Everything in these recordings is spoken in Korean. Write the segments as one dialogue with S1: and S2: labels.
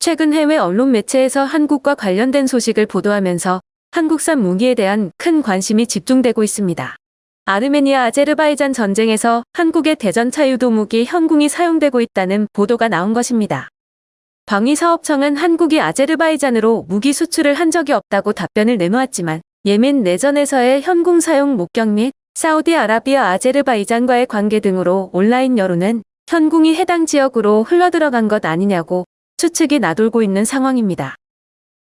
S1: 최근 해외 언론 매체에서 한국과 관련된 소식을 보도하면서 한국산 무기에 대한 큰 관심이 집중되고 있습니다. 아르메니아 아제르바이잔 전쟁에서 한국의 대전차 유도무기 현궁이 사용되고 있다는 보도가 나온 것입니다. 방위사업청은 한국이 아제르바이잔으로 무기 수출을 한 적이 없다고 답변을 내놓았지만 예멘 내전에서의 현궁 사용 목격 및 사우디아라비아 아제르바이잔과의 관계 등으로 온라인 여론은 현궁이 해당 지역으로 흘러들어간 것 아니냐고 추측이 나돌고 있는 상황입니다.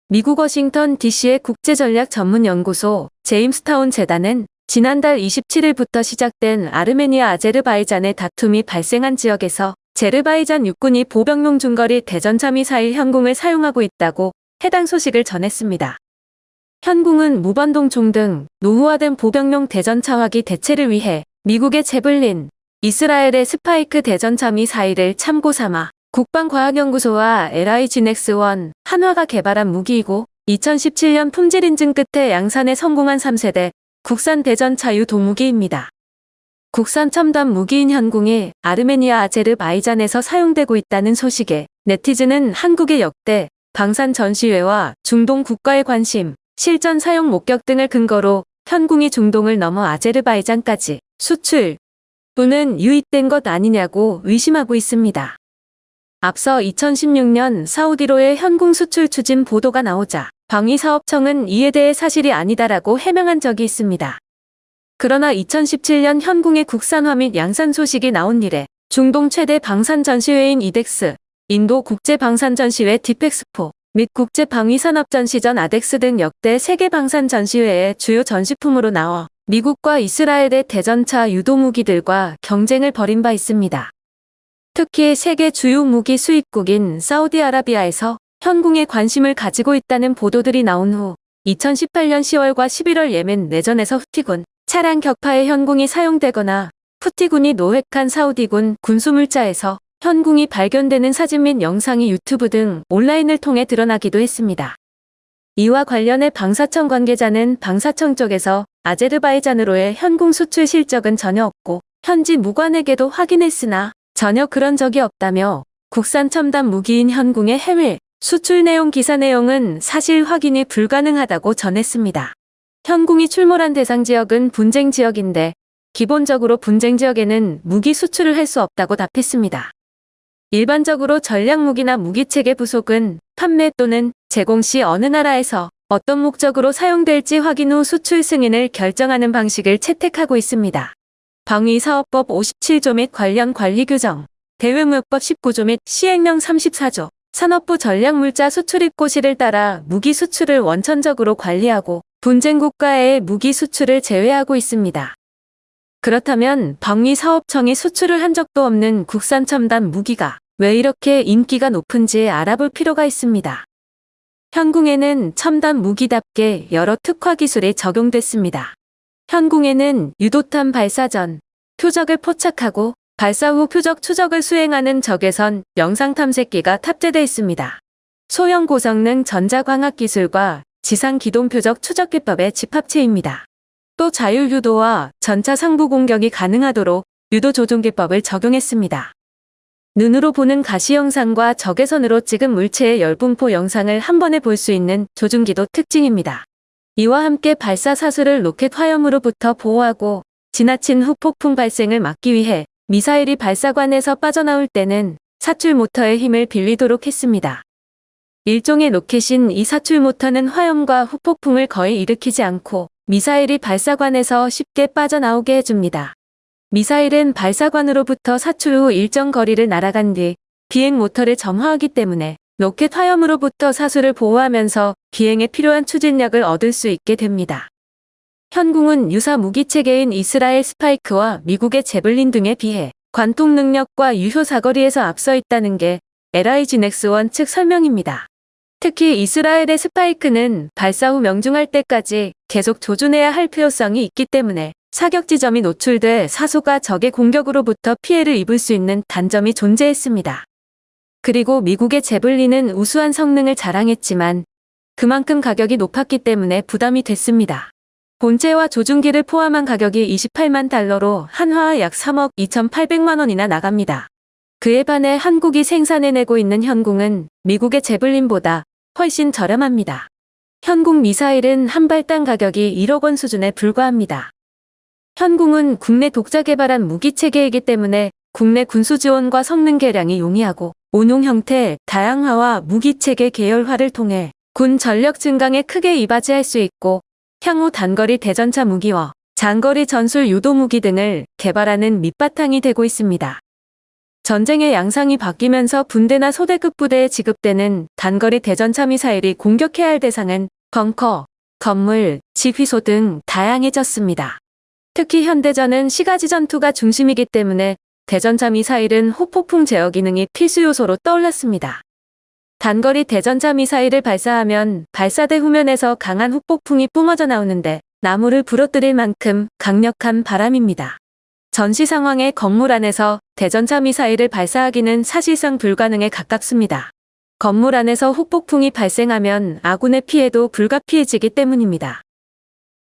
S1: 미국 워싱턴 DC의 국제전략전문연구소 제임스타운 재단은 지난달 27일부터 시작된 아르메니아 아제르바이잔의 다툼이 발생한 지역에서 제르바이잔 육군이 보병용 중거리 대전차 미사일 현궁을 사용하고 있다고 해당 소식을 전했습니다. 현궁은 무반동 총 등 노후화된 보병용 대전차화기 대체를 위해 미국의 제블린, 이스라엘의 스파이크 대전차 미사일을 참고 삼아 국방과학연구소와 LIGNX1 한화가 개발한 무기이고 2017년 품질 인증 끝에 양산에 성공한 3세대 국산 대전차 유도무기입니다. 국산 첨단 무기인 현궁이 아르메니아 아제르바이잔에서 사용되고 있다는 소식에 네티즌은 한국의 역대 방산 전시회와 중동 국가의 관심, 실전 사용 목격 등을 근거로 현궁이 중동을 넘어 아제르바이잔까지 수출 또는 유입된 것 아니냐고 의심하고 있습니다. 앞서 2016년 사우디로의 현궁 수출 추진 보도가 나오자 방위사업청은 이에 대해 사실이 아니다라고 해명한 적이 있습니다. 그러나 2017년 현궁의 국산화 및 양산 소식이 나온 이래 중동 최대 방산 전시회인 이덱스, 인도 국제방산전시회 디펙스포 및 국제방위산업전시전 아덱스 등 역대 세계 방산 전시회의 주요 전시품으로 나와 미국과 이스라엘의 대전차 유도무기들과 경쟁을 벌인 바 있습니다. 특히 세계 주요 무기 수입국인 사우디아라비아에서 현궁에 관심을 가지고 있다는 보도들이 나온 후 2018년 10월과 11월 예멘 내전에서 후티군 차량 격파에 현궁이 사용되거나 후티군이 노획한 사우디군 군수물자에서 현궁이 발견되는 사진 및 영상이 유튜브 등 온라인을 통해 드러나기도 했습니다. 이와 관련해 방사청 관계자는 방사청 쪽에서 아제르바이잔으로의 현궁 수출 실적은 전혀 없고 현지 무관에게도 확인했으나 전혀 그런 적이 없다며 국산 첨단 무기인 현궁의 해외 수출 내용 기사 내용은 사실 확인이 불가능하다고 전했습니다. 현궁이 출몰한 대상 지역은 분쟁 지역인데 기본적으로 분쟁 지역에는 무기 수출을 할 수 없다고 답했습니다. 일반적으로 전략무기나 무기체계 부속은 판매 또는 제공 시 어느 나라에서 어떤 목적으로 사용될지 확인 후 수출 승인을 결정하는 방식을 채택하고 있습니다. 방위사업법 57조 및 관련 관리 규정, 대외무역법 19조 및 시행령 34조, 산업부 전략물자 수출입 고시를 따라 무기 수출을 원천적으로 관리하고 분쟁 국가의 무기 수출을 제외하고 있습니다. 그렇다면 방위사업청이 수출을 한 적도 없는 국산 첨단 무기가 왜 이렇게 인기가 높은지 알아볼 필요가 있습니다. 현궁에는 첨단 무기답게 여러 특화 기술이 적용됐습니다. 현궁에는 유도탄 발사 전 표적을 포착하고 발사 후 표적 추적을 수행하는 적외선 영상 탐색기가 탑재되어 있습니다. 소형 고성능 전자광학 기술과 지상 기동 표적 추적 기법의 집합체입니다. 또 자율유도와 전차 상부 공격이 가능하도록 유도 조종 기법을 적용했습니다. 눈으로 보는 가시 영상과 적외선으로 찍은 물체의 열분포 영상을 한 번에 볼 수 있는 조준기도 특징입니다. 이와 함께 발사 사수를 로켓 화염으로부터 보호하고 지나친 후 폭풍 발생을 막기 위해 미사일이 발사관에서 빠져나올 때는 사출 모터의 힘을 빌리도록 했습니다. 일종의 로켓인 이 사출 모터는 화염과 후폭풍을 거의 일으키지 않고 미사일이 발사관에서 쉽게 빠져나오게 해줍니다. 미사일은 발사관으로부터 사출 후 일정 거리를 날아간 뒤 비행 모터를 점화하기 때문에 로켓 화염으로부터 사수를 보호하면서 비행에 필요한 추진력을 얻을 수 있게 됩니다. 현궁은 유사 무기체계인 이스라엘 스파이크와 미국의 제블린 등에 비해 관통 능력과 유효 사거리에서 앞서 있다는 게 LIGNX1 측 설명입니다. 특히 이스라엘의 스파이크는 발사 후 명중할 때까지 계속 조준해야 할 필요성이 있기 때문에 사격 지점이 노출돼 사수가 적의 공격으로부터 피해를 입을 수 있는 단점이 존재했습니다. 그리고 미국의 제블린은 우수한 성능을 자랑했지만 그만큼 가격이 높았기 때문에 부담이 됐습니다. 본체와 조준기를 포함한 가격이 $28만 한화 약 3억 2,800만 원이나 나갑니다. 그에 반해 한국이 생산해내고 있는 현궁은 미국의 제블린보다 훨씬 저렴합니다. 현궁 미사일은 한 발당 가격이 1억 원 수준에 불과합니다. 현궁은 국내 독자 개발한 무기체계이기 때문에 국내 군수 지원과 성능 개량이 용이하고 운용 형태 다양화와 무기체계 계열화를 통해 군 전력 증강에 크게 이바지할 수 있고 향후 단거리 대전차 무기와 장거리 전술 유도 무기 등을 개발하는 밑바탕이 되고 있습니다. 전쟁의 양상이 바뀌면서 분대나 소대급 부대에 지급되는 단거리 대전차 미사일이 공격해야 할 대상은 벙커, 건물, 지휘소 등 다양해졌습니다. 특히 현대전은 시가지 전투가 중심이기 때문에 대전차 미사일은 호폭풍 제어 기능이 필수 요소로 떠올랐습니다. 단거리 대전차 미사일을 발사하면 발사대 후면에서 강한 후폭풍이 뿜어져 나오는데 나무를 부러뜨릴 만큼 강력한 바람입니다. 전시 상황에 건물 안에서 대전차 미사일을 발사하기는 사실상 불가능에 가깝습니다. 건물 안에서 후폭풍이 발생하면 아군의 피해도 불가피해지기 때문입니다.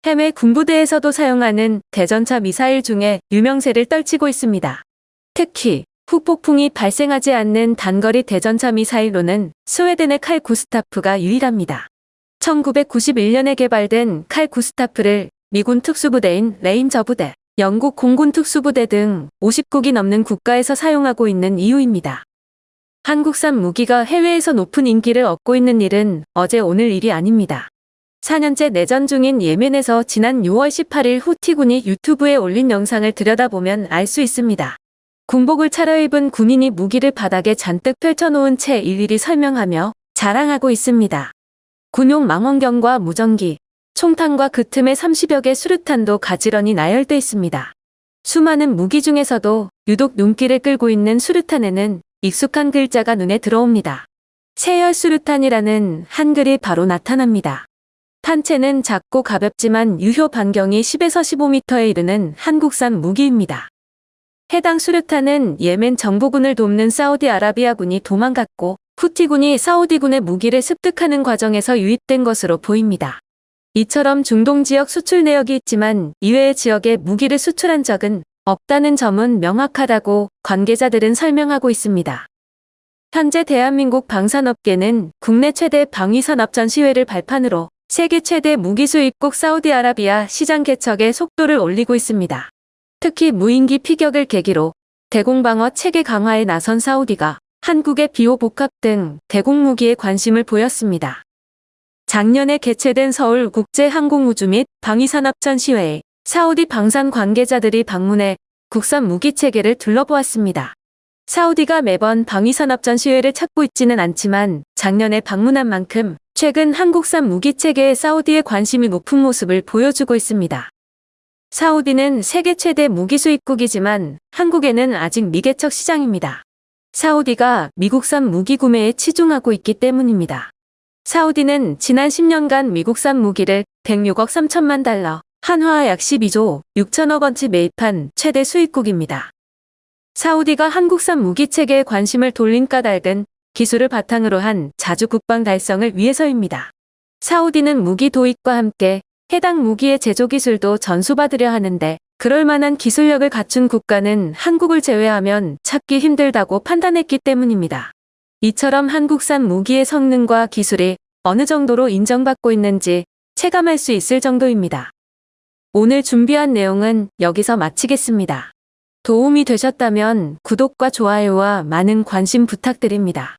S1: 해외 군부대에서도 사용하는 대전차 미사일 중에 유명세를 떨치고 있습니다. 특히 후폭풍이 발생하지 않는 단거리 대전차 미사일로는 스웨덴의 칼 구스타프가 유일합니다. 1991년에 개발된 칼 구스타프를 미군 특수부대인 레인저 부대, 영국 공군 특수부대 등 50국이 넘는 국가에서 사용하고 있는 이유입니다. 한국산 무기가 해외에서 높은 인기를 얻고 있는 일은 어제 오늘 일이 아닙니다. 4년째 내전 중인 예멘에서 지난 6월 18일 후티군이 유튜브에 올린 영상을 들여다보면 알 수 있습니다. 군복을 차려입은 군인이 무기를 바닥에 잔뜩 펼쳐놓은 채 일일이 설명하며 자랑하고 있습니다. 군용 망원경과 무전기, 총탄과 그 틈에 30여 개 수류탄도 가지런히 나열돼 있습니다. 수많은 무기 중에서도 유독 눈길을 끌고 있는 수류탄에는 익숙한 글자가 눈에 들어옵니다. 세열 수류탄이라는 한글이 바로 나타납니다. 탄체는 작고 가볍지만 유효 반경이 10에서 15m에 이르는 한국산 무기입니다. 해당 수류탄은 예멘 정부군을 돕는 사우디아라비아군이 도망갔고 후티군이 사우디군의 무기를 습득하는 과정에서 유입된 것으로 보입니다. 이처럼 중동 지역 수출 내역이 있지만 이외의 지역에 무기를 수출한 적은 없다는 점은 명확하다고 관계자들은 설명하고 있습니다. 현재 대한민국 방산업계는 국내 최대 방위산업 전시회를 발판으로 세계 최대 무기 수입국 사우디아라비아 시장 개척에 속도를 올리고 있습니다. 특히 무인기 피격을 계기로 대공방어 체계 강화에 나선 사우디가 한국의 비호복합 등 대공무기에 관심을 보였습니다. 작년에 개최된 서울국제항공우주 및 방위산업 전시회에 사우디 방산 관계자들이 방문해 국산 무기 체계를 둘러보았습니다. 사우디가 매번 방위산업 전시회를 찾고 있지는 않지만 작년에 방문한 만큼 최근 한국산 무기 체계에 사우디의 관심이 높은 모습을 보여주고 있습니다. 사우디는 세계 최대 무기 수입국이지만 한국에는 아직 미개척 시장입니다. 사우디가 미국산 무기 구매에 치중하고 있기 때문입니다. 사우디는 지난 10년간 미국산 무기를 106억 3천만 달러, 한화 약 12조 6천억 원치 매입한 최대 수입국입니다. 사우디가 한국산 무기 체계에 관심을 돌린 까닭은 기술을 바탕으로 한 자주 국방 달성을 위해서입니다. 사우디는 무기 도입과 함께 해당 무기의 제조 기술도 전수받으려 하는데 그럴 만한 기술력을 갖춘 국가는 한국을 제외하면 찾기 힘들다고 판단했기 때문입니다. 이처럼 한국산 무기의 성능과 기술이 어느 정도로 인정받고 있는지 체감할 수 있을 정도입니다. 오늘 준비한 내용은 여기서 마치겠습니다. 도움이 되셨다면 구독과 좋아요와 많은 관심 부탁드립니다.